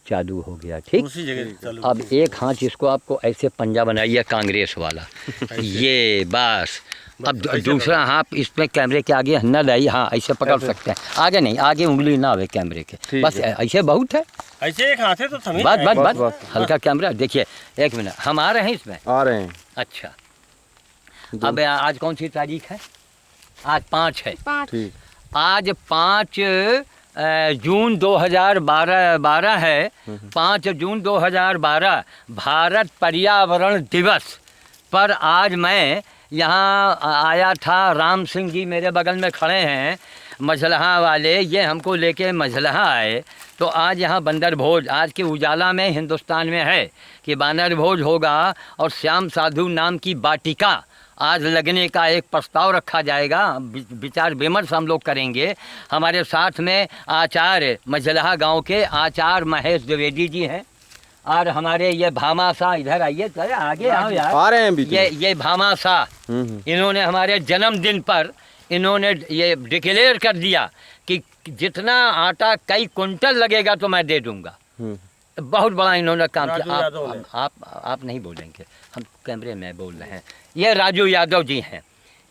चालू हो गया। ठीक, उसी जगह चालू। अब एक हाथ इसको आपको ऐसे पंजा बनाइए कांग्रेस वाला ये बस। अब दूसरा हाथ इसमें कैमरे के आगे न लाई, हाँ ऐसे पकड़ सकते हैं, आगे नहीं, आगे उंगली ना आवे कैमरे के, बस ऐसे बहुत है। ऐसे एक हाथ है तो थमी बस बस बस हल्का कैमरा देखिए। एक मिनट, हम आ रहे हैं इसमें, आ रहे हैं। अच्छा अब आज कौन सी तारीख है? आज 5 है। ठीक, आज 5 जून 2012 है। 5 जून 2012 भारत पर्यावरण दिवस पर आज मैं यहाँ आया था। राम सिंह जी मेरे बगल में खड़े हैं, मझलहा वाले, ये हमको लेके मझलहा आए। तो आज यहाँ बंदर भोज, आज के उजाला में हिंदुस्तान में है कि बानर भोज होगा और श्याम साधु नाम की वाटिका आज लगने का एक प्रस्ताव रखा जाएगा। विचार विमर्श हम लोग करेंगे। हमारे साथ में आचार्य मझलहा गांव के आचार्य महेश द्विवेदी जी हैं, और हमारे ये भामाशाह, इधर आइए, चले आगे आओ यार, आ रहे हैं बीच में। ये भामाशाह, इन्होंने हमारे जन्मदिन पर इन्होंने ये डिक्लेयर कर दिया कि जितना आटा कई कुंटल लगेगा तो मैं दे दूंगा। बहुत बड़ा इन्होंने काम किया। आप नहीं बोलेंगे, हम कैमरे में बोल रहे हैं। ये राजू यादव जी हैं,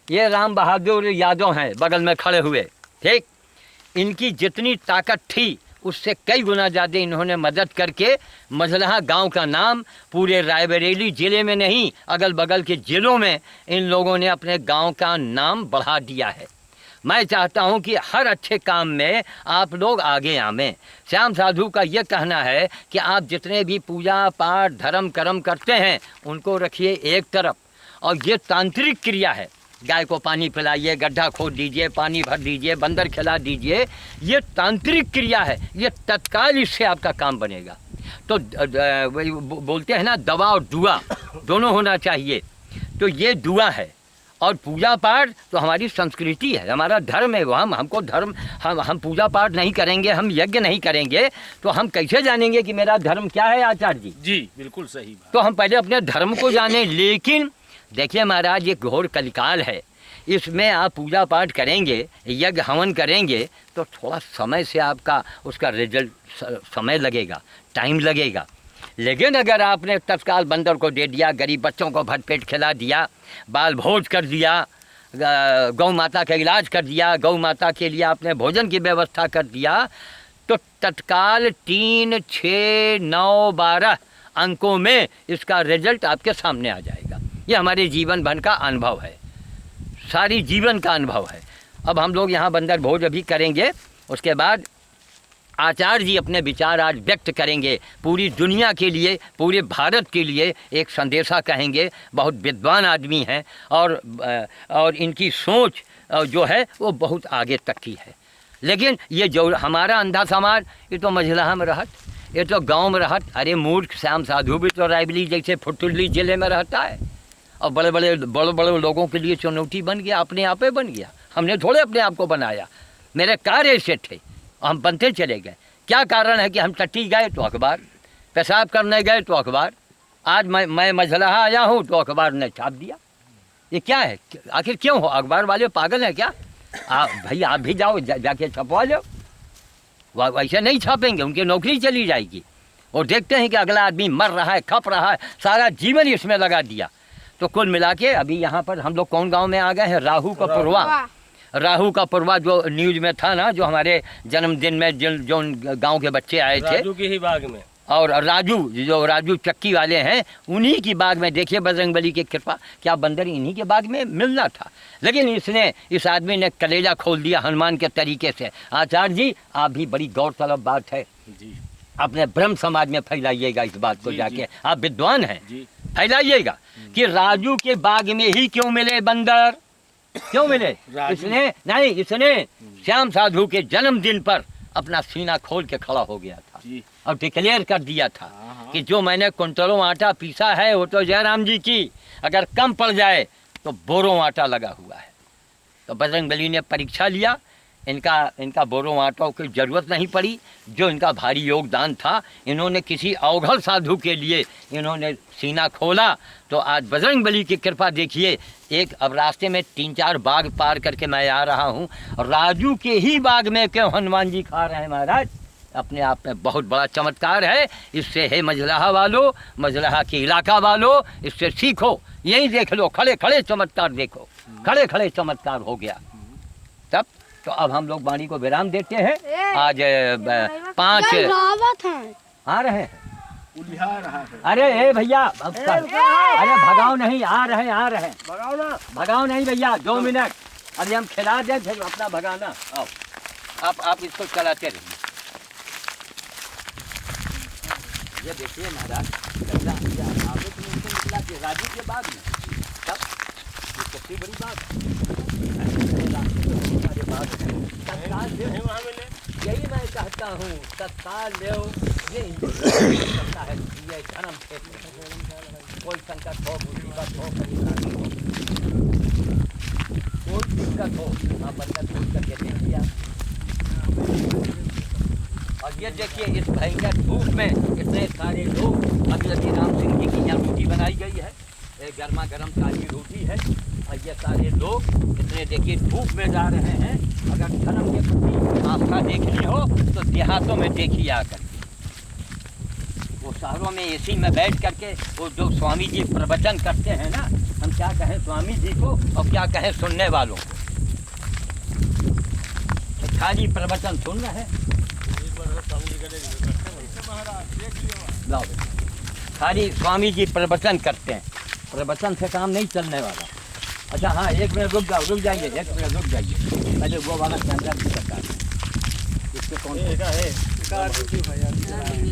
ये राम बहादुर यादव हैं बगल में खड़े हुए। ठीक, इनकी जितनी ताकत थी उससे कई गुना ज़्यादा इन्होंने मदद करके मझलहा गांव का नाम पूरे रायबरेली ज़िले में नहीं, अगल बगल के ज़िलों में इन लोगों ने अपने गांव का नाम बढ़ा दिया है। मैं चाहता हूं कि हर अच्छे काम में आप लोग आगे आवें। श्याम साधु का यह कहना है कि आप जितने भी पूजा पाठ धर्म कर्म करते हैं उनको रखिए एक तरफ, और ये तांत्रिक क्रिया है। गाय को पानी पिलाइए, गड्ढा खोद दीजिए, पानी भर दीजिए, बंदर खिला दीजिए, ये तांत्रिक क्रिया है, ये तत्काल इससे आपका काम बनेगा। तो बोलते हैं ना, दवा और दुआ दोनों होना चाहिए। तो ये दुआ है और पूजा पाठ तो हमारी संस्कृति है, हमारा धर्म है। हमको धर्म, हम पूजा पाठ नहीं करेंगे, हम यज्ञ नहीं करेंगे तो हम कैसे जानेंगे कि मेरा धर्म क्या है आचार्य जी? जी बिल्कुल सही बात। तो हम पहले अपने धर्म को जाने। लेकिन देखिए महाराज, ये घोर कलिकाल है, इसमें आप पूजा पाठ करेंगे, यज्ञ हवन करेंगे तो थोड़ा समय से आपका उसका रिजल्ट समय लगेगा, टाइम लगेगा। लेकिन अगर आपने तत्काल बंदर को दे दिया, गरीब बच्चों को भरपेट खिला दिया, बाल भोज कर दिया, गौ माता का इलाज कर दिया, गौ माता के लिए आपने भोजन की व्यवस्था कर दिया, तो तत्काल 3, 6, 9, 12 अंकों में इसका रिजल्ट आपके सामने आ जाएगा। ये हमारे जीवन भर का अनुभव है, सारी जीवन का अनुभव है। अब हम लोग यहाँ बंदर भोज अभी करेंगे, उसके बाद आचार्य जी अपने विचार आज व्यक्त करेंगे, पूरी दुनिया के लिए, पूरे भारत के लिए एक संदेशा कहेंगे। बहुत विद्वान आदमी हैं और इनकी सोच जो है वो बहुत आगे तक की है। लेकिन ये जो हमारा अंधा समाज, ये तो मझलहा में रहत, ये तो गांव में रहत। अरे मूर्ख श्याम साधु भी तो रायबरेली जैसे फुटुल्ली जिले में रहता है, और बड़े बड़े लोगों के लिए चुनौती बन गया, अपने आप ही बन गया। हमने थोड़े अपने आप को बनाया, मेरे कार्य ऐसे थे, हम बनते चले गए। क्या कारण है कि हम टट्टी गए तो अखबार, पेशाब करने गए तो अखबार, आज मैं मझलहा आया हूँ तो अखबार ने छाप दिया। ये क्या है? आखिर क्यों हो? अखबार वाले पागल हैं क्या? भाई आप भी जाओ, जाके छपवा लो। वैसे नहीं छापेंगे, उनकी नौकरी चली जाएगी। और देखते हैं कि अगला आदमी मर रहा है, खप रहा है, सारा जीवन इसमें लगा दिया। तो कुल मिला के अभी यहाँ पर हम लोग कौन गाँव में आ गए हैं? राहू का पुरवा। राहू का पुरवा जो न्यूज़ में था ना, जो हमारे जन्मदिन में जो गांव के बच्चे आए थे, राजू के ही बाग में, और राजू चक्की वाले हैं, उन्हीं की बाग में। देखिए बजरंगबली की कृपा, क्या बंदर इन्हीं के बाग में मिलना था। लेकिन इस आदमी ने कलेजा खोल दिया हनुमान के तरीके से। आचार्य जी, आप भी बड़ी गौरतलब बात है जी, अपने ब्रह्म समाज में फैलाइएगा इस बात को जाके। आप विद्वान हैं, फैलाइएगा कि राजू के बाग में ही क्यों मिले बंदर, क्यों मिले? इसने श्याम साधु के जन्मदिन पर अपना सीना खोल के खड़ा हो गया था और डिक्लेयर कर दिया था कि जो मैंने कुंटलों आटा पीसा है वो तो जयराम जी की, अगर कम पड़ जाए तो बोरों आटा लगा हुआ है। तो बजरंगबली ने परीक्षा लिया, इनका बोरों आटों की ज़रूरत नहीं पड़ी। जो इनका भारी योगदान था, इन्होंने किसी अवघड़ साधु के लिए इन्होंने सीना खोला। तो आज बजरंगबली की कृपा देखिए, एक अब रास्ते में 3-4 बाग पार करके मैं आ रहा हूँ, राजू के ही बाग में क्यों हनुमान जी खा रहे हैं महाराज? अपने आप में बहुत बड़ा चमत्कार है। इससे है मजलहा वालों, मजलहा के इलाका वालों, इससे सीखो। यही देख लो, खड़े खड़े चमत्कार देखो, खड़े खड़े चमत्कार हो गया तब। तो अब हम लोग वाणी को विराम देते हैं। आज 5 आ रहे हैं। अरे ए भैया, अरे भगाओ नहीं, आ रहे हैं। भगाओ नहीं भैया, 2 मिनट। अरे हम खिला दें फिर अपना भगाना। आओ आप इसको चलाते रहिए। ये देखिए महाराज, निकला के राजू के बाग में तब ये सबसे बड़ी बात यही मैं कहता हूँ, तत्काल ले ये करता है। ये धर्म क्षेत्र कोई संकट हो, मुसीबत हो, परेशानी हो, कोई दिक्कत हो, वहाँ बंदर खोल करके देख लिया। और ये देखिए, इस भयंकर धूप में इतने सारे लोग, अभी अभी राम सिंह जी की यहाँ रोटी बनाई गई है, एक गर्मा गर्म ताजी रोटी है। और ये सारे लोग इतने देखिए धूप में जा रहे हैं। अगर धर्म के प्रति आस्था देखनी हो तो देहातों में देखिए आकर। वो शहरों में एसी में बैठ करके वो जो स्वामी जी प्रवचन करते हैं ना, हम क्या कहें स्वामी जी को और क्या कहें सुनने वालों को। खाली प्रवचन सुन रहे हैं, खाली स्वामी जी प्रवचन करते हैं, प्रवचन से काम नहीं चलने वाला। अच्छा हाँ, 1 मिनट रुक जाइए, 1 मिनट रुक जाइए। पहले वो वाला कैमरा भी करता है, इससे कौन है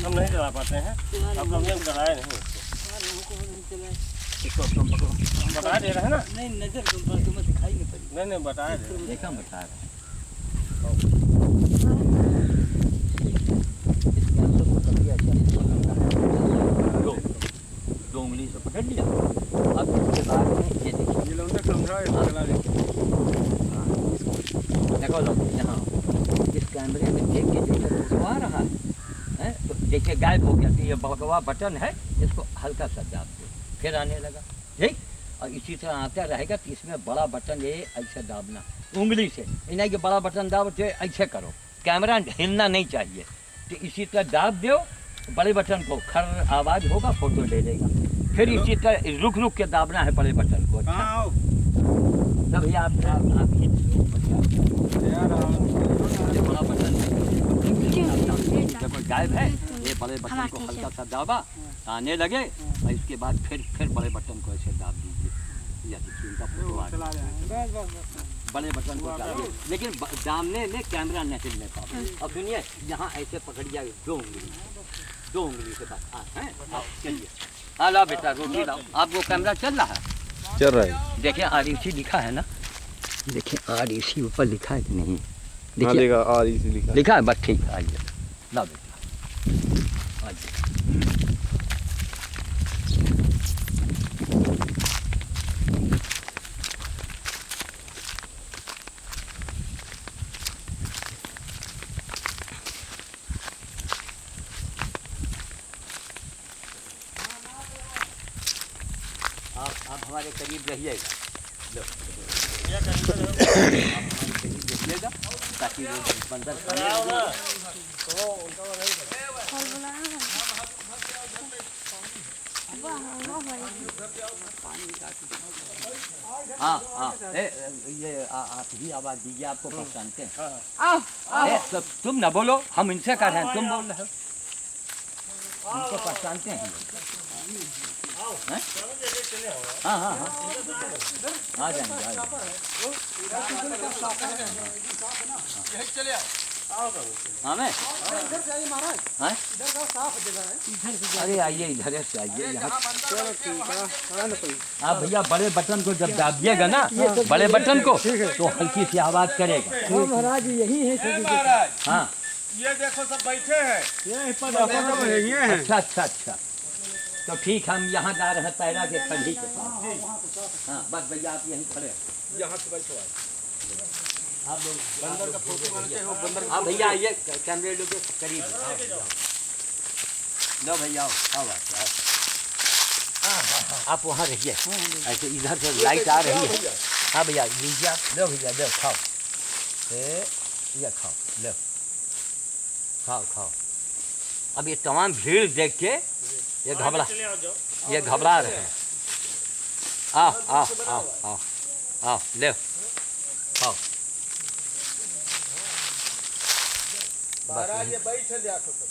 हम नहीं चला पाते हैं। अब हमने कराया नहीं इसको, तुम बता दे रहे हैं ना। नहीं नजर तुम्हें दिखाई नहीं पड़ी। नहीं बता रहे, देखा बता रहे। दो उंगली से पकड़ लिया। अब इसके बाद में ये देखिए, देखो लो यहाँ इस कैमरे में देख के जो आ रहा है तो देखिए गायब हो गया। ये भगवा बटन है, इसको हल्का सा दाब दो, फिर आने लगा। ठीक, और इसी तरह आता रहेगा। तो इसमें बड़ा बटन ये ऐसे दाबना उंगली से, नहीं कि बड़ा बटन दाब तो ऐसे करो, कैमरा हिलना नहीं चाहिए। तो इसी तरह दाब दो बड़े बटन को, खर आवाज़ होगा, फोटो ले लेगा। फिर इसी तरह रुक रुक के दाबना है बड़े बटन को। अच्छा तब भैया आप बड़ा बटन जब गायब है, ये बड़े बटन को हल्का सा दाबा, आने लगे और इसके बाद फिर बड़े बटन को ऐसे दाब दीजिए। या देखिए इनका फोटो आ गया, बड़े बटन को दाबिए, लेकिन दामने में कैमरा नहीं हिलने पाओ। अब सुनिए, यहाँ ऐसे पकड़िए 2 उंगली से बस। हैं चलिए, हाँ लाओ बेटा रोटी लाओ। आपको कैमरा चल रहा है? चल रहा है। देखिए REC लिखा है ना, देखिए REC ऊपर लिखा है कि नहीं? देखिए REC लिखा है, बस ठीक है। आइए लाओ बेटा, आइए। आप हमारे करीब रहिएगा, ताकि वो बंदर हाँ ये आप ही आवाज़ दीजिए, आपको पहचानते हैं। तो तुम ना बोलो, हम इनसे कर रहे हैं, तुम बोल रहे हो, उनको पहचानते हैं। हाँ हाँ हाँ आ जाएंगे। हाँ मैं अरे आइए इधर से आइए यहाँ। आप भैया बड़े बटन को जब दाबिएगा ना, बड़े बटन को, तो हल्की सी आवाज़ करेगा। महाराज यही है। हाँ ये देखो सब बैठे हैं। अच्छा तो ठीक, हम यहाँ जा रहे हैं पैरा के खड़ी के पास। हाँ बस भैया आप यहीं खड़े, यहाँ से बैठो आप लोग बंदर का फोटो बनाते हो। बंदर हाँ भैया आइए, कैमरे लोग के करीब लो भैया, आओ आप वहाँ रहिए, ऐसे इधर से लाइट आ रही है। हाँ भैया लीजिए, लो भैया लो खाओ, ये खाओ लो। खाओ खाओ। अब ये तमाम भीड़ देख के ये घबरा रहे हैं। आओ आओ आओ आओ आओ ले खाओ। महाराज ये बैठे देखो सब।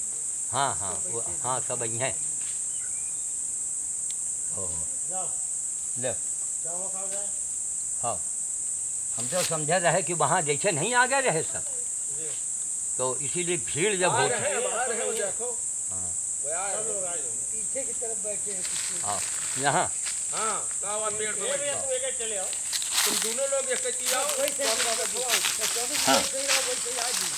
हाँ हाँ हाँ सब यही हैं। ले खाओ। हम तो समझे रहे कि वहाँ जैसे नहीं आ गए रहे सब, तो इसीलिए भीड़ जब होती है। देखो हाँ पीछे की तरफ बैठे हैं। हाँ यहाँ हाँ कावा पेड़ पे बैठो। चले आओ तुम दोनों लोग एक आओ। हाँ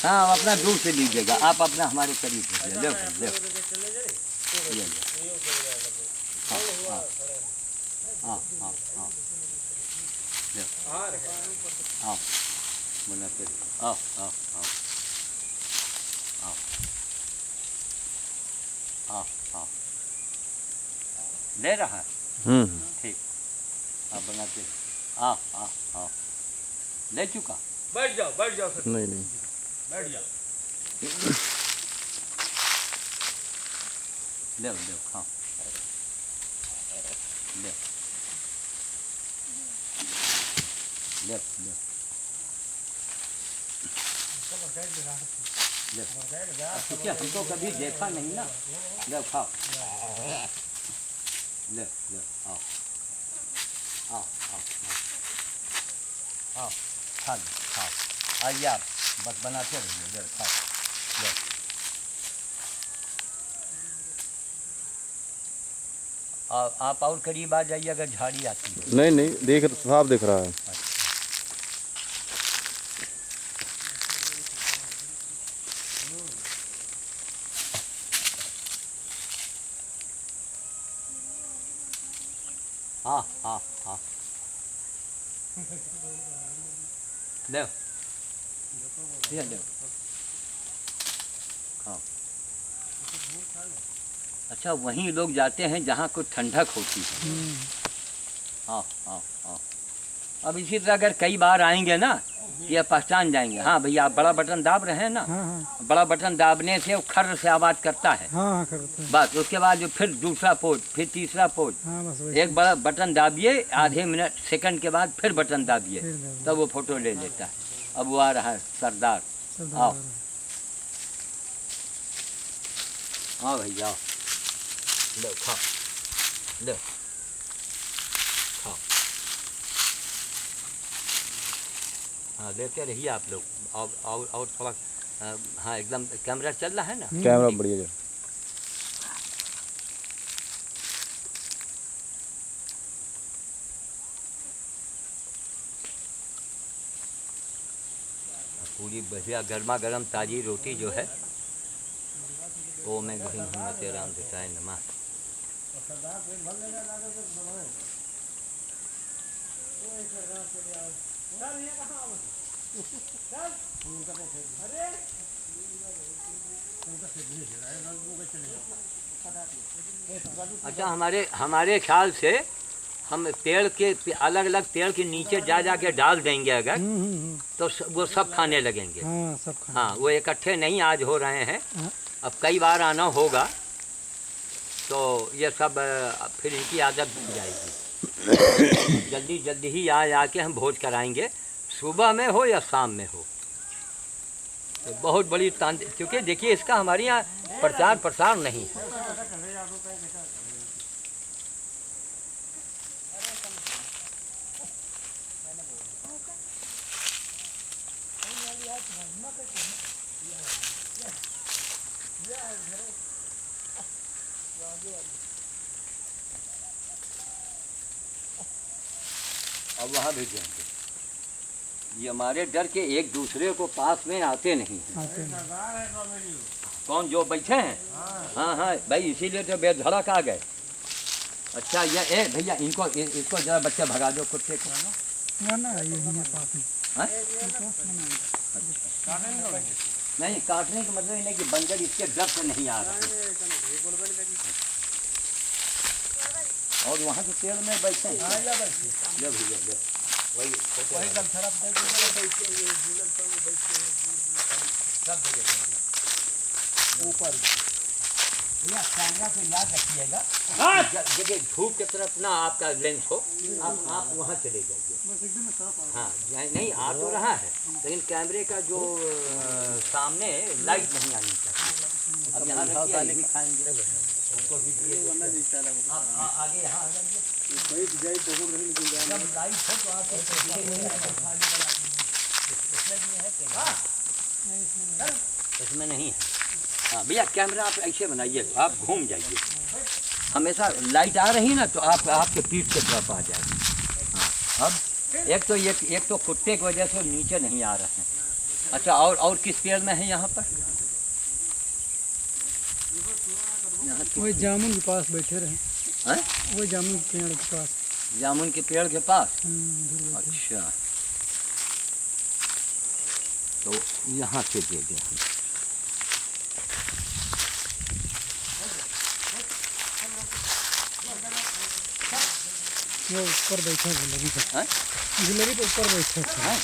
हाँ अपना दूर से लीजिएगा, आप अपना हमारे करीब लीजिए। ले ले ले ले। हाँ हाँ हाँ हाँ हाँ ले आओ बोला फिर आओ आओ आओ आओ आओ आओ ले रहा है। ठीक आप बनाते आओ आओ आओ ले चुका। बैठ जाओ सर। नहीं नहीं बैठ जाओ। ले ले खाओ ले ले ले ले हमको कभी देखा नहीं ना। ले खाओ ले ले आओ आओ आओ आओ खा लो खाओ। आइए आप बस बनाते रहिए। ले खाओ ले। आप और करीब आ जाइए अगर झाड़ी आती है। नहीं नहीं देख साफ दिख रहा है। हाँ हाँ हाँ ले ले खाओ। अच्छा वहीं लोग जाते हैं जहाँ कुछ ठंडक होती है। हाँ हाँ हाँ अब इसी तरह अगर कई बार आएंगे ना ये पहचान जाएंगे। हाँ भैया आप बड़ा बटन दाब रहे हैं ना। हाँ बड़ा बटन दाबने से वो खर्र से आवाज़ करता है। हाँ करते हैं। बस उसके बाद जो फिर दूसरा पोज फिर तीसरा पोज। हाँ बस एक बड़ा बटन दाबिए आधे मिनट सेकंड के बाद फिर बटन दाबिए तब वो फोटो ले लेता है। अब वो आ रहा है सरदार। आओ हाँ भैया लो खाओ लो खाओ। हाँ लेते रहिए आप लोग। और थोड़ा हाँ एकदम कैमरा चल रहा है ना। कैमरा बढ़िया है। पूरी बढ़िया गर्मा गर्म ताज़ी रोटी जो है वो मैं घुम घूमते राम दिखाए नमा। अच्छा हमारे ख्याल से हम पेड़ के अलग अलग पेड़ के नीचे जा के डाल देंगे अगर तो वो सब खाने लगेंगे। हाँ सब हाँ वो इकट्ठे नहीं आज हो रहे हैं। अब कई बार आना होगा तो ये सब फिर इनकी आदत बन जाएगी। जल्दी जल्दी ही आके हम भोज कराएंगे, सुबह में हो या शाम में हो। तो बहुत बड़ी क्योंकि देखिए इसका हमारे यहाँ प्रचार प्रसार नहीं है। अब वहाँ भी जाएंगे। ये हमारे डर के एक दूसरे को पास में आते नहीं हैं। कौन जो बैठे हैं? हाँ हाँ भाई इसीलिए तो बेधड़क आ गए। अच्छा ये भैया इसको जरा बच्चे भगा दो कुत्ते को। ना ये पास में। हाँ? नहीं काटने का मतलब नहीं कि बंदर इसके डर से नहीं आ रहा। और वहाँ के पेड़ में बैठे हैं। ले भैया ले वही सब जगह ऊपर भैया कैमरा को याद रखिएगा, हाँ जगह धूप की तरफ ना आपका लेंस हो, आप वहाँ चले जाइए। बस एकदम साफ आ हाँ नहीं आ तो रहा है, लेकिन कैमरे का जो सामने लाइट नहीं आनी चाहिए। अब यहाँ रखिए, यही खाएंगे उनको भी दिए। आप आगे यहाँ आ जाइए, जब लाइट हो तो आप इसमें नहीं है। हाँ भैया कैमरा आप ऐसे बनाइए, आप घूम जाइए, हमेशा लाइट आ रही ना तो आप आपके पीठ की तरफ आ जाएगी। हाँ अब एक तो कुत्ते की वजह से नीचे नहीं आ रहे हैं। अच्छा और किस पेड़ में है यहाँ पर? वही जामुन के पास बैठे रहे, हैं? वही जामुन के पेड़ के पास। जामुन के पेड़ के पास? उधर बैठे। अच्छा तो यहाँ से दे दें। वो ऊपर बैठे गुलरी पे, हैं? गुलरी पे ऊपर बैठे थे। हैं?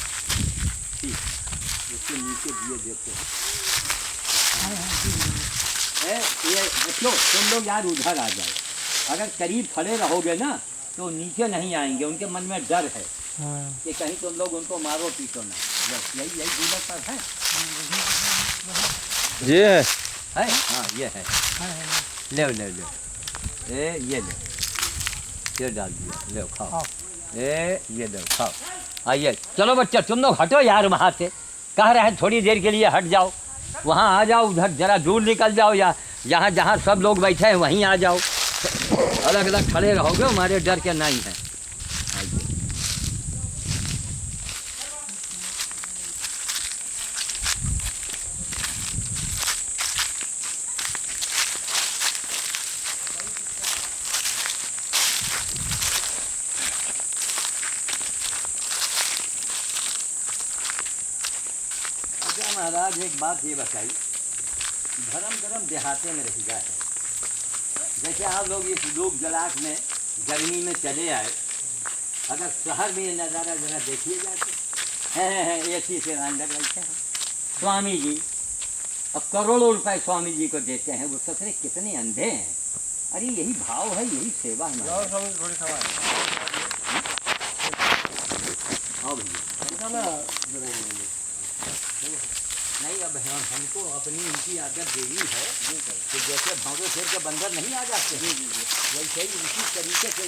ठीक, उसके नीचे दिए देते हैं। ये बच्चों तुम लोग यार उधर आ जाओ, अगर करीब खड़े रहोगे ना तो नीचे नहीं आएंगे, उनके मन में डर है हाँ कि कहीं तुम लोग उनको मारो पीटो ना। बस यही डीलर पर है। ये है हाँ ये है। ले ले ले ये ले, ये डाल दिया, ले खाओ। ये लो खाओ। आइए चलो बच्चा तुम लोग हटो यार वहाँ से, कह रहे हैं थोड़ी देर के लिए हट जाओ, वहाँ आ जाओ, उधर जरा दूर निकल जाओ, या यहाँ जहाँ सब लोग बैठे हैं वहीं आ जाओ। अलग अलग खड़े रहोगे हमारे डर के नहीं है। आइए महाराज एक बात ये बताई, धर्म कर्म देहाते में रह गया है। जैसे आप लोग इस लोक जलाट में गर्मी में चले आए, अगर शहर में ये नज़ारा जरा देखिए जाते हैं एसी से अंदर बैठे हैं स्वामी जी, अब करोड़ों रुपए स्वामी जी को देते हैं, वो ससुरे कितने अंधे हैं। अरे यही भाव है, यही सेवा है। हाँ भैया नहीं, अब हमको अपनी इनकी आदत देवी है कि जैसे भागो शेर के बंदर नहीं आ जाते हैं, वैसे ही इसी तरीके से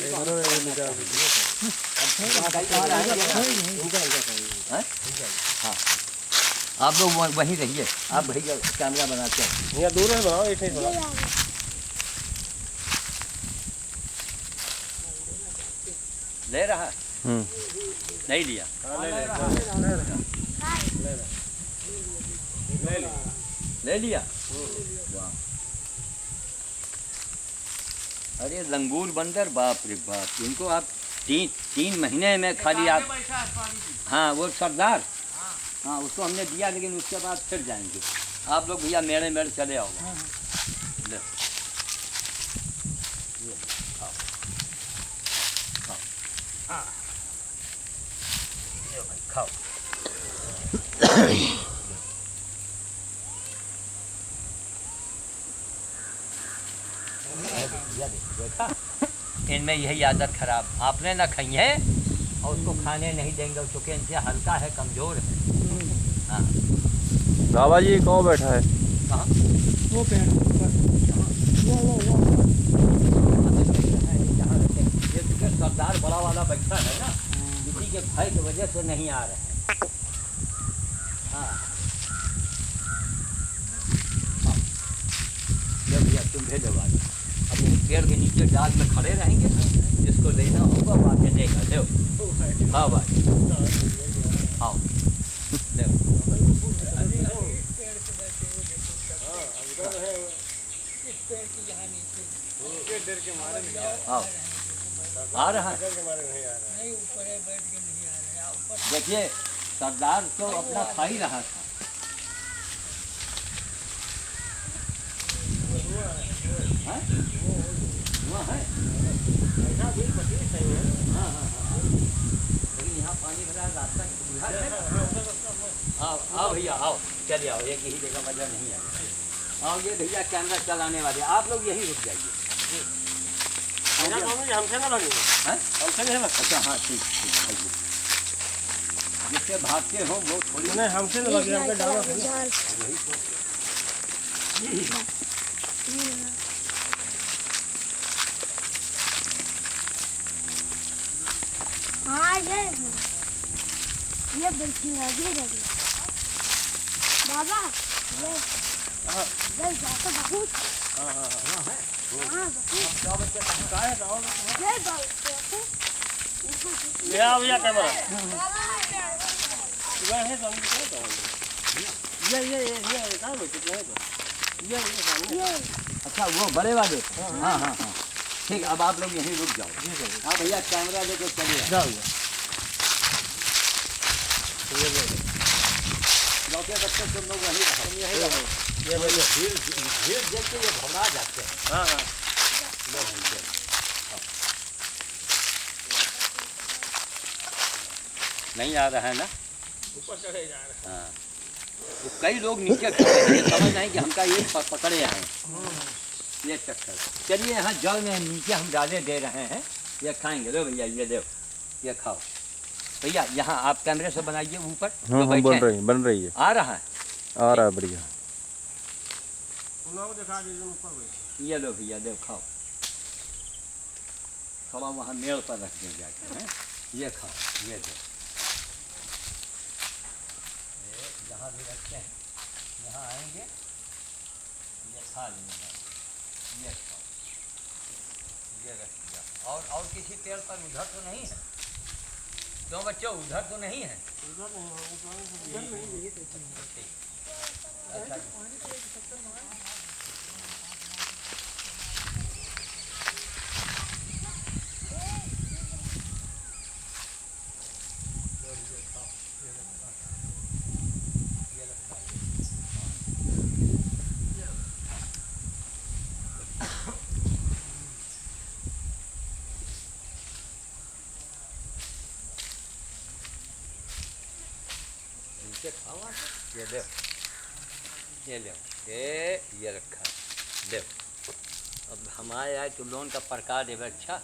हाँ आप लोग वहीं रहिए, आप भैया कैमरा बनाते हैं यहाँ दूर है, बनाओ एक ही बनाओ। ले रहा नहीं लिया ले लिया। अरे लंगूर बंदर, बाप रे बाप, इनको आप तीन महीने में खाली आप। हाँ वो सरदार, हाँ उसको हमने दिया, लेकिन उसके बाद फिर जाएंगे। आप लोग भैया मेरे मेरे चले आओ। ले ये खाओ खाओ, ये भाई खाओ। इनमें यही आदत खराब, आपने ना खाई है और उसको खाने नहीं देंगे, चूँकि इनसे हल्का है, कमज़ोर है। हाँ बाबा जी कौन बैठा है? कहाँ? वो पेड़ वो जहाँ रखे ये चूँकि सरदार बड़ा वाला बैठा है ना, इसी के भय की वजह से नहीं आ रहे हैं। हाँ जब भैया तुम भेजो बात, अब यही पेड़ के नीचे डाल में खड़े रहेंगे, जिसको लेना होगा वो आके लेगा। लो हाँ भाई आओ ले आओ। आ रहा है देखिए, सरदार तो अपना खा ही रहा था। हाँ है हाँ हाँ हाँ, लेकिन यहाँ पानी भरा रास्ता आओ आओ भैया आओ, चले आओ, एक ही जगह मजा नहीं आएगा। और ये भैया कैमरा चलाने वाले, आप लोग यहीं रुक जाइए। हमसे ना भागे, हैं? हमसे नहीं भागे। अच्छा हाँ ठीक ठीक आइए। जिससे भागते हो वो थोड़ी नहीं हमसे ना भागे, हमको डालो। हाँ ये बैठी लगी लगी बाबा ये जाता बहुत हाँ ले आओ भैया कैमरा। ये अच्छा वो बड़े वाले हाँ हाँ हाँ ठीक। अब आप लोग यहीं रुक जाओ। हाँ भैया कैमरा लेके चलिए। लौके बच्चे तुम लोग वहीं रहो। ये भीड़ देख के ये घबरा जाते हैं। हाँ हाँ नहीं आ रहा है ना? ऊपर चढ़े जा रहे हाँ तो कई लोग नीचे खड़े हैं, ये समझ नहीं कि हमका ये पकड़े हैं ये चक्कर। चलिए यहाँ जल में नीचे हम डाले दे रहे हैं, ये खाएंगे। लो भैया ये दो, ये खाओ। भैया यहाँ आप कैमरे से बनाइए ऊपर। हाँ जो हाँ बैठे हैं। बन रही है आ रहा है, आ रहा है बढ़िया। उन लोगों को दिखा दीजिए ऊपर बैठ। ये लो भैया दो खाओ। थोड़ा वहाँ मेल पर रख दें जाके हैं, ये खाओ ये दो। जहाँ भी रखते हैं यहाँ आएंगे, ये खा लेंगे। ये खाओ, ये रख दिया। और किसी पेड़ पर उधर तो नहीं है? क्यों बच्चों उधर तो नहीं है? अच्छा इनसे खाओ आप। ये दो, ये लो, ये रखा दो। अब हमारे आए तो लोन का प्रकार देवे। अच्छा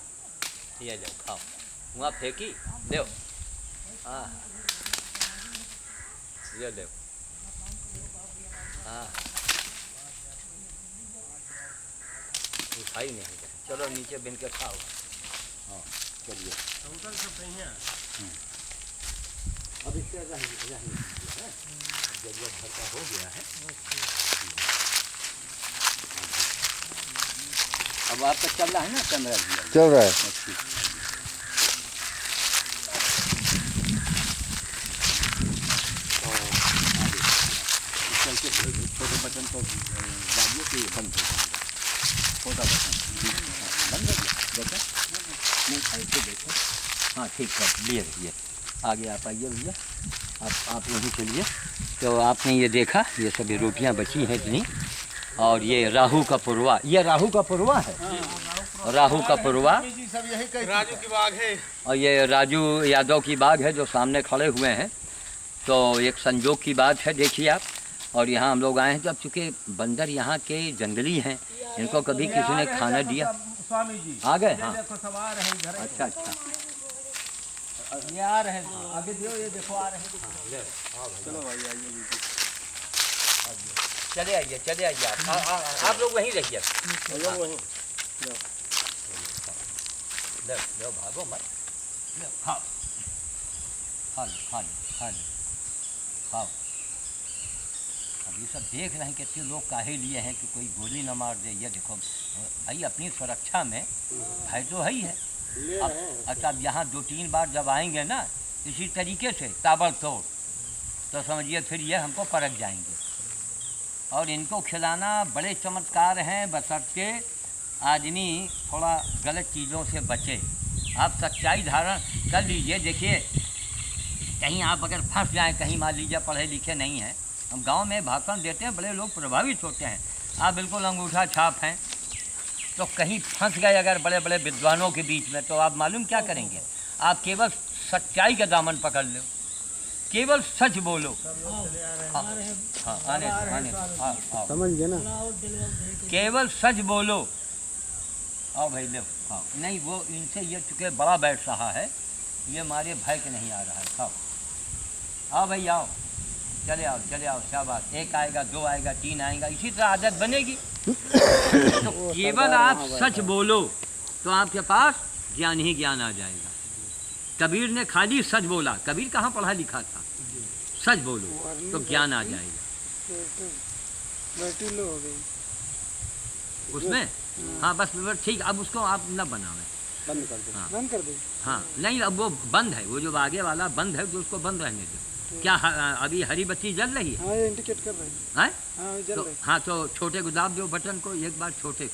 ये लो खाओ। वहाँ फेंकी दो। हाँ ये दो। हाँ उठाई नहीं है। चलो नीचे बिन के खाओ। हाँ चलिए अंकल सब सही हैं। अब इससे जरूरत भर का हो गया है। अब आपका चल रहा है ना कैमरा? चल रहा है। छोटे बटन को दाबिए तो ये बंद हो जाएगा। छोटा बटन बंद हो गया। देखो नहीं ऐसे देखो। हाँ ठीक है लिए रहिए। आगे आप आइए भैया, आप यहीं चलिए। तो आपने ये देखा, ये सभी रोटियां बची हैं इतनी। और ये राहू का पुरवा, ये राहू का पुरवा है। राहू का पुरवा राजू की बाग है। और ये राजू यादव की बाग है जो सामने खड़े हुए हैं। तो एक संजोग की बात है, देखिए आप। और यहाँ हम लोग आए हैं जब, चूँकि बंदर यहाँ के जंगली हैं, इनको कभी किसी ने खाना दिया। स्वामी जी आ गए? हाँ देखो सब आ रहे हैं इधर। अच्छा अच्छा ये आ रहे हैं आगे दियो, ये देखो आ रहे हैं। चलो भाई आइए। चले आइए चले आइए आप लोग वहीं रहिए। लोग वहीं लो भागो मत। लो खाओ, खा लो खा लो खा लो खाओ। अब ये सब देख रहे हैं कितने लोग काहे लिए हैं कि कोई गोली न मार दे। ये देखो भाई अपनी सुरक्षा में भाई तो है ही है। अब अच्छा अब यहाँ 2-3 बार जब आएंगे ना इसी तरीके से ताबड़तोड़, तो समझिए फिर ये हमको परख जाएंगे। और इनको खिलाना बड़े चमत्कार हैं, बशर्ते आदमी थोड़ा गलत चीज़ों से बचे। आप सच्चाई धारण कर लीजिए। देखिए कहीं आप अगर फंस जाएं, कहीं मान लीजिए पढ़े लिखे नहीं हैं, हम गांव में भाषण देते हैं, बड़े लोग प्रभावित होते हैं। आप बिल्कुल अंगूठा छाप हैं, तो कहीं फंस गए अगर बड़े बड़े विद्वानों के बीच में, तो आप मालूम क्या करेंगे? आप केवल सच्चाई का दामन पकड़ लो। केवल सच बोलो। हाँ, आने आओ। समझ गए ना। केवल सच बोलो। आओ भाई ले खाओ। नहीं वो इनसे ये चुके बड़ा बैठ रहा है, ये मारे भय के नहीं आ रहा है। खाओ, आओ भाई आओ, चले आओ, शाबाश। एक आएगा, दो आएगा, तीन आएगा, इसी तरह आदत बनेगी। तो केवल आप सच बोलो तो आपके पास ज्ञान ही ज्ञान आ जाएगा। कबीर ने खाली सच बोला। कबीर कहाँ पढ़ा लिखा था? सच बोलो तो ज्ञान आ जाएगा बैटरी लो हो गई उसमें। हाँ बस ठीक। अब उसको आप न बनाओ, बंद कर दो। हाँ बंद कर दे। हाँ नहीं, अब वो बंद है, वो जो आगे वाला बंद है, तो उसको बंद रहने दो। क्या अभी हरी बत्ती जल रही है? हाँ ये इंडिकेट कर रहे हैं। हैं? हाँ जल तो रहे। हाँ तो छोटे को दाब दो बटन को, एक बार छोटे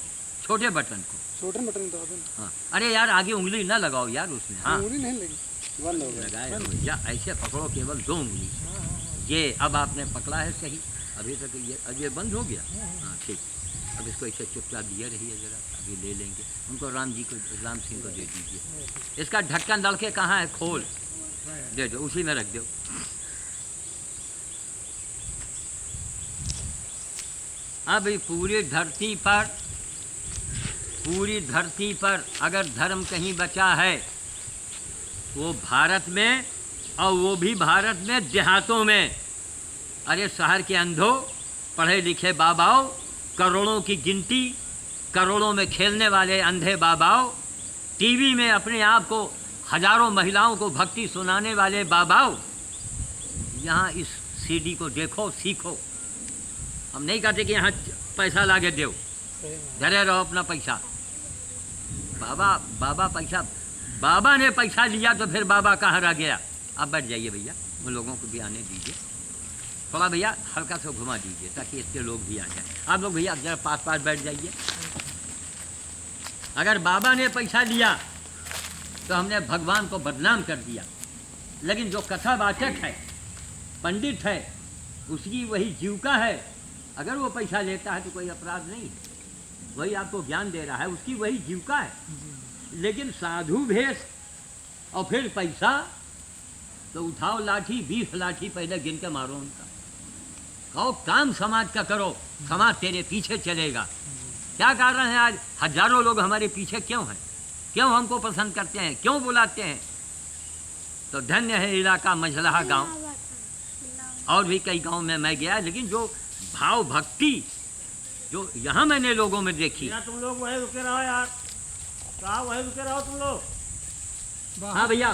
बटन को। छोटे बटन दबा दो। हाँ अरे यार आगे उंगली ना लगाओ यार उसमें। हाँ उंगली नहीं लगी। बंद हो गया। लगाए हो या ऐसे पकड़ो केवल 2 उंगली से। ये अब आपने पकड़ा है सही, अभी तक ये बंद हो गया। हाँ ठीक। अब इसको ऐसे चुपचाप दिया रहिए ज़रा, अभी ले लेंगे उनको। राम सिंह को दे दीजिए। इसका ढक्कन लड़के कहाँ है? खोल दे दो, उसी में रख दो। अब पूरी धरती पर अगर धर्म कहीं बचा है वो भारत में, और वो भी भारत में देहातों में। अरे शहर के अंधों, पढ़े लिखे बाबाओं, करोड़ों की गिनती, करोड़ों में खेलने वाले अंधे बाबाओं, टीवी में अपने आप को हजारों महिलाओं को भक्ति सुनाने वाले बाबाओं, यहाँ इस सीडी को देखो, सीखो। हम नहीं कहते कि यहाँ पैसा लाके दो, डरे रहो अपना पैसा। बाबा ने पैसा लिया तो फिर बाबा कहाँ रह गया? अब बैठ जाइए भैया, उन लोगों को भी आने दीजिए। थोड़ा भैया हल्का से घुमा दीजिए ताकि इसके लोग भी आ जाए। आप लोग भैया जरा पास बैठ जाइए। अगर बाबा ने पैसा लिया तो हमने भगवान को बदनाम कर दिया, लेकिन जो कथावाचक है, पंडित है, उसकी वही जीविका है। अगर वो पैसा लेता है तो कोई अपराध नहीं है, वही आपको ज्ञान दे रहा है, उसकी वही जीविका है। लेकिन साधु भेष और फिर पैसा, तो उठाओ लाठी, 20 लाठी पहले गिन के मारो उनका। कहो काम समाज का करो, समाज तेरे पीछे चलेगा। क्या कारण है आज हजारों लोग हमारे पीछे क्यों हैं? क्यों हमको पसंद करते हैं? क्यों बुलाते हैं? तो धन्य है इलाका मझलहा गांव, और भी कई गांव में मैं गया, लेकिन जो भाव भक्ति जो यहाँ मैंने लोगों में देखी। यार तुम लोग वहीं रुके रहो यार, कहाँ वहीं रुके रहो तुम लोग। हाँ भैया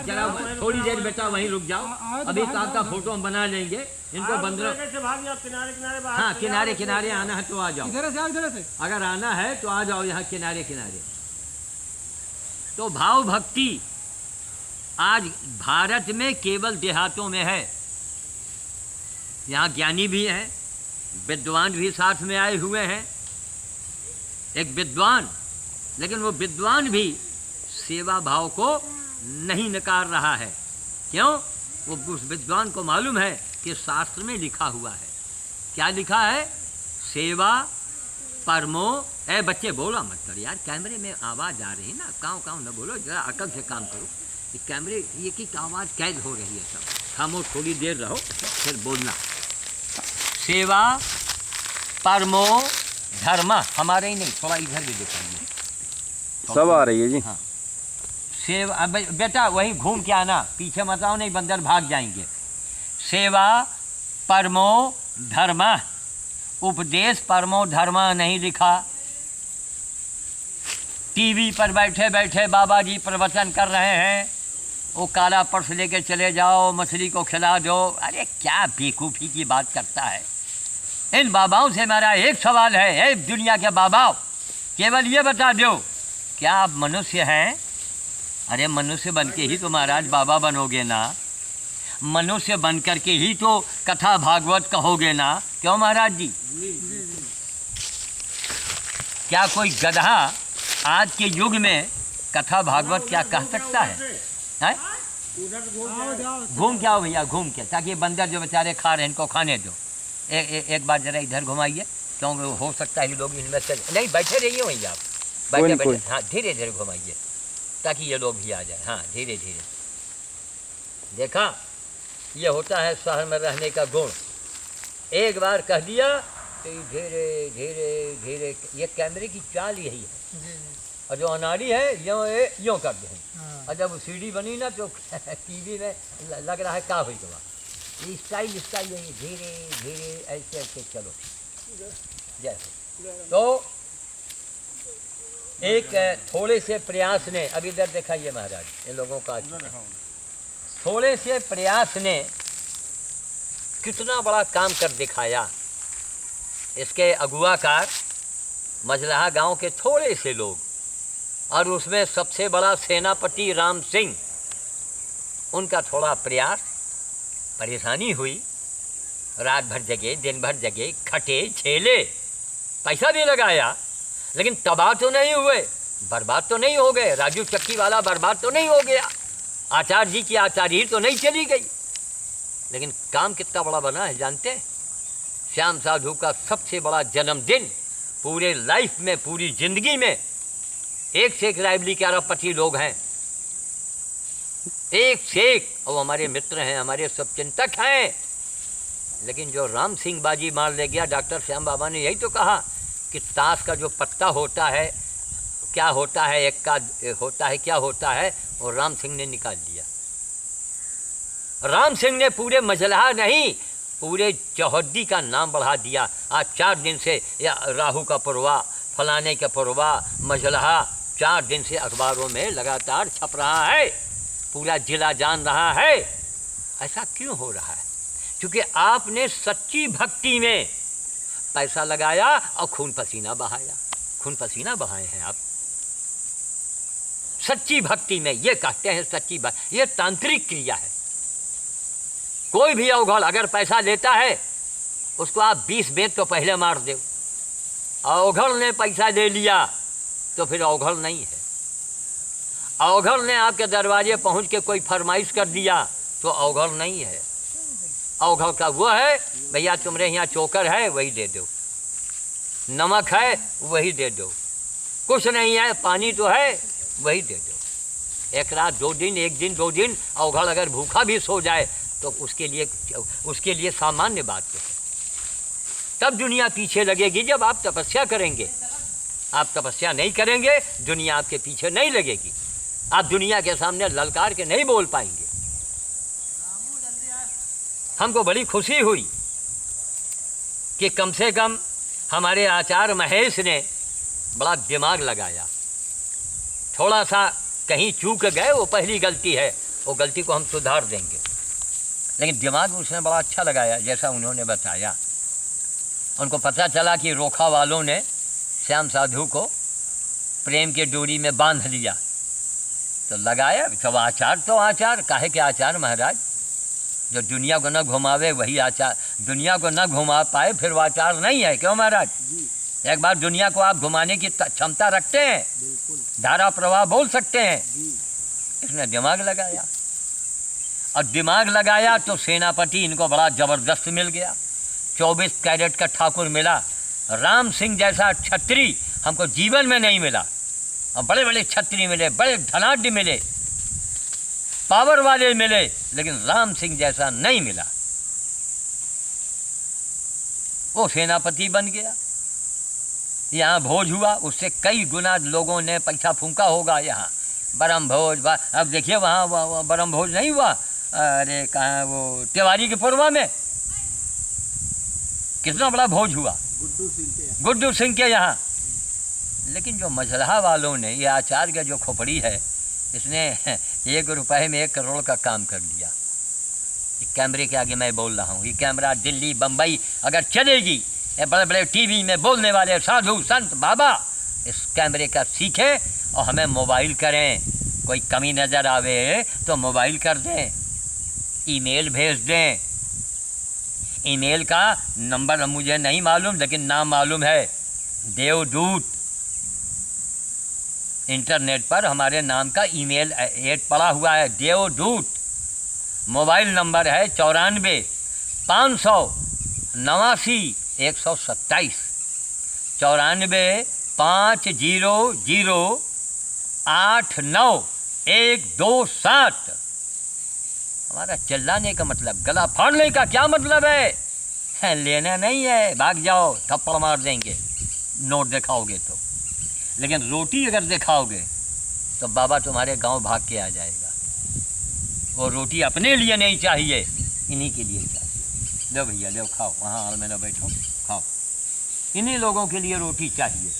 जरा थोड़ी देर बेटा वहीं रुक जाओ। अभी तो आपका फोटो हम बना लेंगे। इनको बंदरों से भाग जाओ, किनारे बाहर। हाँ किनारे आना है तो आ जाओ। इधर से अगर आना है तो आ जाओ यहाँ किनारे। तो भाव भक्ति आज भारत में केवल देहातों में है। यहाँ ज्ञानी भी हैं, विद्वान भी साथ में आए हुए हैं। एक विद्वान, लेकिन वो विद्वान भी सेवा भाव को नहीं नकार रहा है। क्यों? वो उस विद्वान को मालूम है कि शास्त्र में लिखा हुआ है। क्या लिखा है? सेवा परमो। ए बच्चे बोला मत कर यार, कैमरे में आवाज़ आ रही है ना, काँव न बोलो, जरा अकल से काम करो। ये कैमरे ये की आवाज़ कैद हो रही है। सब खामोश, थोड़ी देर रहो फिर बोलना। सेवा परमो धर्म, हमारे ही नहीं, थोड़ा इधर भी दिखाइए। सब आ रही है जी। हाँ सेवा, बेटा वहीं घूम के आना, पीछे मत आओ नहीं बंदर भाग जाएंगे। सेवा परमो धर्म, उपदेश परमो धर्म नहीं लिखा। टीवी पर बैठे बैठे बाबा जी प्रवचन कर रहे हैं, वो काला पर्स लेके चले जाओ, मछली को खिला दो। अरे क्या बेवकूफ़ी की बात करता है। इन बाबाओं से मेरा एक सवाल है, दुनिया के बाबाओं, केवल ये बता दो, क्या आप मनुष्य हैं? अरे मनुष्य बन के ही तो महाराज बाबा बनोगे ना, मनुष्य बन कर के ही तो कथा भागवत कहोगे ना। क्यों महाराज जी? क्या कोई गधा आज के युग में कथा भागवत क्या कह सकता है? घूम के आओ भैया, घूम के, ताकि बंदर जो बेचारे खा रहे हैं इनको खाने दो। एक बार जरा इधर घुमाइए, क्योंकि हो सकता है लोग इनमें से नहीं। बैठे रहिए वहीं आप, बैठे। हाँ धीरे धीरे घुमाइए ताकि ये लोग भी आ जाए। हाँ धीरे धीरे। देखा ये होता है शहर में रहने का गुण। एक बार कह दिया तो ये धीरे धीरे धीरे, ये कैमरे की चाल यही है। और जो अनाड़ी है यूँ कर दें, और जब सीडी बनी ना तो टीवी में लग रहा है का हुई गवा। ये स्टाइल यही धीरे धीरे ऐसे ऐसे चलो जैसे। तो एक थोड़े से प्रयास ने, अब इधर दिखाइए महाराज, इन लोगों का थोड़े से प्रयास ने कितना बड़ा काम कर दिखाया। इसके अगुवाकार मजलहा गांव के थोड़े से लोग, और उसमें सबसे बड़ा सेनापति राम सिंह, उनका थोड़ा प्रयास, परेशानी हुई, रात भर जगे, दिन भर जगे, खटे झेले, पैसा भी लगाया, लेकिन तबाह तो नहीं हुए, बर्बाद तो नहीं हो गए। राजू चक्की वाला बर्बाद तो नहीं हो गया, आचार्य जी की आचार्य तो नहीं चली गई, लेकिन काम कितना बड़ा बना है जानते हैं? श्याम साधु का सबसे बड़ा जन्मदिन, पूरे लाइफ में, पूरी जिंदगी में एक से एक लाइवली के अरबपति लोग हैं, एक से एक, और हमारे मित्र हैं, हमारे सब चिंतक हैं। लेकिन जो राम सिंह बाजी मार ले गया, डॉक्टर श्याम बाबा ने यही तो कहा कि ताश का जो पत्ता होता है, क्या होता है, एक का होता है, क्या होता है, और राम सिंह ने निकाल दिया। राम सिंह ने पूरे मजलहा नहीं, पूरे चौहद्दी का नाम बढ़ा दिया। आज 4 दिन से या राहु का पुरवा, फलाने का पुरवा, मजलहा 4 दिन से अखबारों में लगातार छप रहा है, पूरा जिला जान रहा है। ऐसा क्यों हो रहा है? क्योंकि आपने सच्ची भक्ति में पैसा लगाया और खून पसीना बहाया। खून पसीना बहाए हैं आप सच्ची भक्ति में, ये कहते हैं सच्ची भक्ति। ये तांत्रिक क्रिया है। कोई भी अवघड़ अगर पैसा लेता है, उसको आप 20 बेत तो पहले मार दो। अवघड़ ने पैसा ले लिया तो फिर अवघड़ नहीं है। अवघड़ ने आपके दरवाजे पहुंच के कोई फरमाइश कर दिया तो अवघड़ नहीं है। अवघड़ का वो है, भैया तुम्हारे यहाँ चोकर है वही दे दो, नमक है वही दे दो, कुछ नहीं है पानी तो है वही दे दो। एक रात 2 दिन, 1 दिन 2 दिन अवघड़ अगर भूखा भी सो जाए तो उसके लिए सामान्य बात है। तब दुनिया पीछे लगेगी जब आप तपस्या करेंगे। आप तपस्या नहीं करेंगे, दुनिया आपके पीछे नहीं लगेगी। आप दुनिया के सामने ललकार के नहीं बोल पाएंगे। हमको बड़ी खुशी हुई कि कम से कम हमारे आचार्य महेश ने बड़ा दिमाग लगाया। थोड़ा सा कहीं चूक गए, वो पहली गलती है, वो गलती को हम सुधार देंगे, लेकिन दिमाग उसने बड़ा अच्छा लगाया। जैसा उन्होंने बताया, उनको पता चला कि रोखा वालों ने श्याम साधु को प्रेम के डोरी में बांध लिया, तो लगाया। तो आचार काहे के आचार महाराज? जो दुनिया को न घुमावे वही आचार। दुनिया को न घुमा पाए फिर वो आचार नहीं है, क्यों महाराज? एक बार दुनिया को आप घुमाने की क्षमता रखते हैं, धारा प्रवाह बोल सकते हैं। इसने दिमाग लगाया, और दिमाग लगाया तो सेनापति इनको बड़ा ज़बरदस्त मिल गया। 24 कैरेट का ठाकुर मिला। राम सिंह जैसा छत्री हमको जीवन में नहीं मिला। और बड़े बड़े छत्री मिले, बड़े धनाढ़ मिले, पावर वाले मिले, लेकिन राम सिंह जैसा नहीं मिला। वो सेनापति बन गया। यहाँ भोज हुआ, उससे कई गुना लोगों ने पैसा फूंका होगा। यहाँ बरम भोज, अब देखिए वहाँ बरम भोज नहीं हुआ, अरे कहाँ वो तिवारी के पुरवा में कितना बड़ा भोज हुआ, गुड्डू सिंह के यहाँ। लेकिन जो मजलहा वालों ने, ये आचार्य का जो खोपड़ी है, इसने 1 रुपए में 1 करोड़ का काम कर दिया। कैमरे के आगे मैं बोल रहा हूँ, ये कैमरा दिल्ली बम्बई अगर चलेगी, ये बड़े बड़े टीवी में बोलने वाले साधु संत बाबा इस कैमरे का सीखें और हमें मोबाइल करें। कोई कमी नज़र आवे तो मोबाइल कर दें, ईमेल भेज दें। ईमेल का नंबर मुझे नहीं मालूम, लेकिन नाम मालूम है, देवदूत। इंटरनेट पर हमारे नाम का ईमेल ऐड पड़ा हुआ है, देवदूत। मोबाइल नंबर है 94 589 127, 94 500 89 127। हमारा चिल्लाने का मतलब, गला फाड़ने का क्या मतलब है? लेना नहीं है, भाग जाओ, थप्पड़ मार देंगे नोट दिखाओगे तो। लेकिन रोटी अगर दिखाओगे तो बाबा तुम्हारे गांव भाग के आ जाएगा। वो रोटी अपने लिए नहीं चाहिए, इन्हीं के लिए चाहिए। लो भैया लो, खाओ, वहाँ हाल में ना बैठो, खाओ। इन्हीं लोगों के लिए रोटी चाहिए,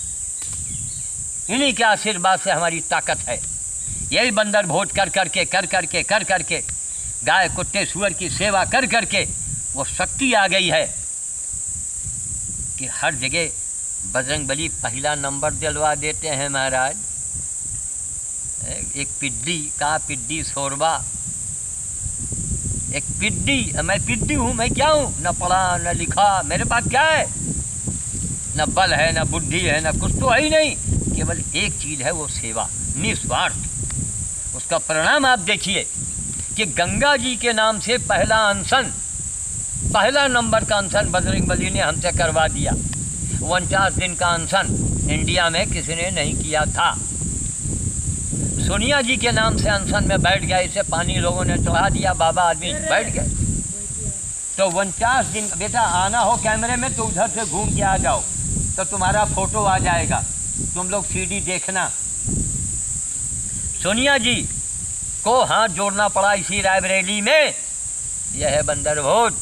इन्हीं के आशीर्वाद से हमारी ताकत है। यही बंदर भोट कर करके गाय कुत्ते सूअर की सेवा कर करके वो शक्ति आ गई है कि हर जगह बजरंगबली पहला नंबर दिलवा देते हैं महाराज। एक पिड्डी शोरबा, एक पिड्डी, मैं पिड्डी हूँ, मैं क्या हूँ? न पढ़ा न लिखा, मेरे पास क्या है? न बल है, न बुद्धि है, न कुछ तो है ही नहीं। केवल एक चीज़ है, वो सेवा, निस्वार्थ। उसका परिणाम आप देखिए कि गंगा जी के नाम से पहला अनशन, पहला नंबर का अनशन बजरंगबली ने हमसे करवा दिया। 49 दिन का अनशन इंडिया में किसी ने नहीं किया था। सोनिया जी के नाम से अनशन में बैठ गया, इसे पानी लोगों ने चढ़ा दिया, बाबा आदमी बैठ गए। तो 49 दिन, बेटा आना हो कैमरे में तो उधर से घूम के आ जाओ, तो तुम्हारा फोटो आ जाएगा, तुम लोग सीडी देखना। सोनिया जी को हाथ जोड़ना पड़ा इसी रायबरेली में। यह है बंदर भोज,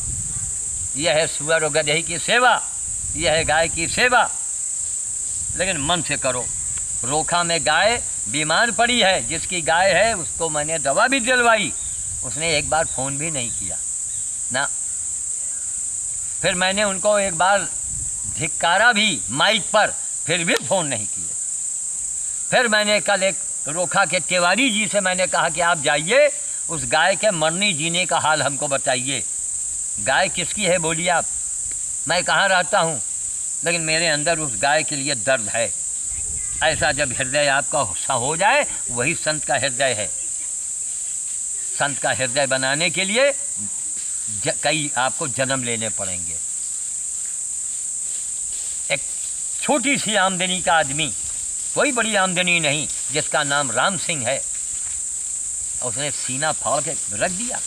यह है सुअर और गधे की सेवा, यह है गाय की सेवा। लेकिन मन से करो। रोखा में गाय बीमार पड़ी है, जिसकी गाय है उसको मैंने दवा भी दिलवाई, उसने एक बार फ़ोन भी नहीं किया ना। फिर मैंने उनको एक बार धिक्कारा भी माइक पर, फिर भी फ़ोन नहीं किए। फिर मैंने कल एक रोखा के तिवारी जी से मैंने कहा कि आप जाइए, उस गाय के मरने जीने का हाल हमको बताइए। गाय किसकी है बोलिए आप? मैं कहाँ रहता हूँ, लेकिन मेरे अंदर उस गाय के लिए दर्द है। ऐसा जब हृदय आपका हो जाए, वही संत का हृदय है। संत का हृदय बनाने के लिए कई आपको जन्म लेने पड़ेंगे। एक छोटी सी आमदनी का आदमी, कोई बड़ी आमदनी नहीं, जिसका नाम राम सिंह है, उसने सीना फाड़ के रख दिया।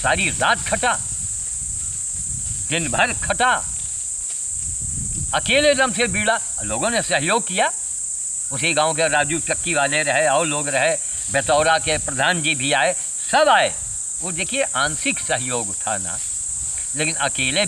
सारी रात खटा, दिन भर खटा, अकेले दम से बीड़ा। लोगों ने सहयोग किया, उसी गांव के राजू चक्की वाले रहे और लोग रहे, बेतौरा के प्रधान जी भी आए, सब आए। वो देखिए आंशिक सहयोग था ना, लेकिन अकेले